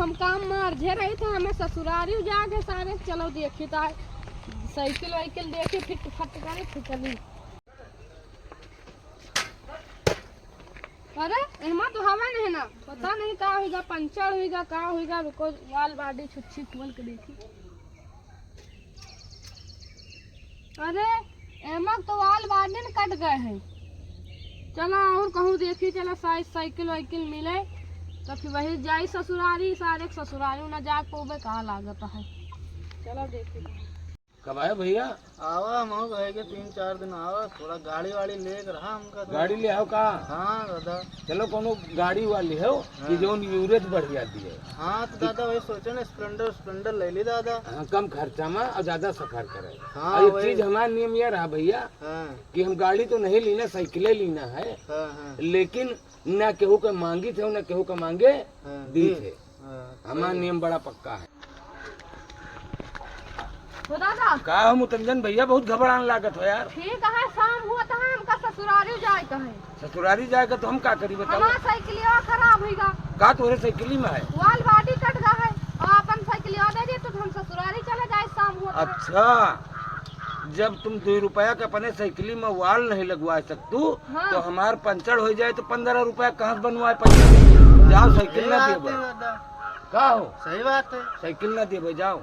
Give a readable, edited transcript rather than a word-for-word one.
हम काम में अर्झे रही थे, हमें ससुरारी जाके सारे चलो देखी तो साइकिल वाइकिल देखे फिट फट करे फिटली। अरे एमा तो हवा नहीं ना, पता नहीं का होगा, पंचर होगा का होगा। रुको वाल बाडी छुच्छी खोल के देखी। अरे एमा तो वाल बाडी न कट गए हैं। चलो और कहूँ देखी, चलो साइकिल वाइकिल मिले तो फिर वही जाई ससुरारी, सारे ससुरारी न जा पोबे कहाँ लागत है। चलो देखी। कब आए भैया? आवा हम के 3-4 दिन आवा, थोड़ा गाड़ी वाड़ी लेकर रहा हमका। गाड़ी ले आओ का? हाँ दादा। चलो कोनो गाड़ी वाली हो कि जो यूरेज बढ़ जाती है। हाँ तो दादा वही सोचे ना, स्प्लेंडर ले ली दादा। हाँ, कम खर्चा में और ज्यादा सफर करे। हाँ, एक चीज हमारा नियम ये रहा भैया कि हम गाड़ी तो नहीं लेना, साइकिलें लेना है। लेकिन न केहू के मांगी थे न केहू के मांगे दी थे। हमारा नियम बड़ा पक्का है। तो दादा का हो मुतंजन भैया, बहुत घबराने लागत हो यार। ठीक है, शाम हुआ तो हमका ससुरारी जाए कहे। ससुरारी जाएगा तो हम का करी बताओ? हमारा साइकिलिया खराब होगा। का तोरे साइकिली में है? वाल बाडी कट गया है और अपन साइकिलिया दे दी तो हम ससुरारी चले जाए शाम हुआ। अच्छा, जब तुम 2 रुपया के अपने साइकिली में वाल नहीं लगवा सकतू हाँ। तो हमार पंचर हो जाए तो 15 रुपया कहाँ से बनवाए पैसा? जाओ साइकिल ना दे। का हो? सही बात है। साइकिल ना दे जाओ।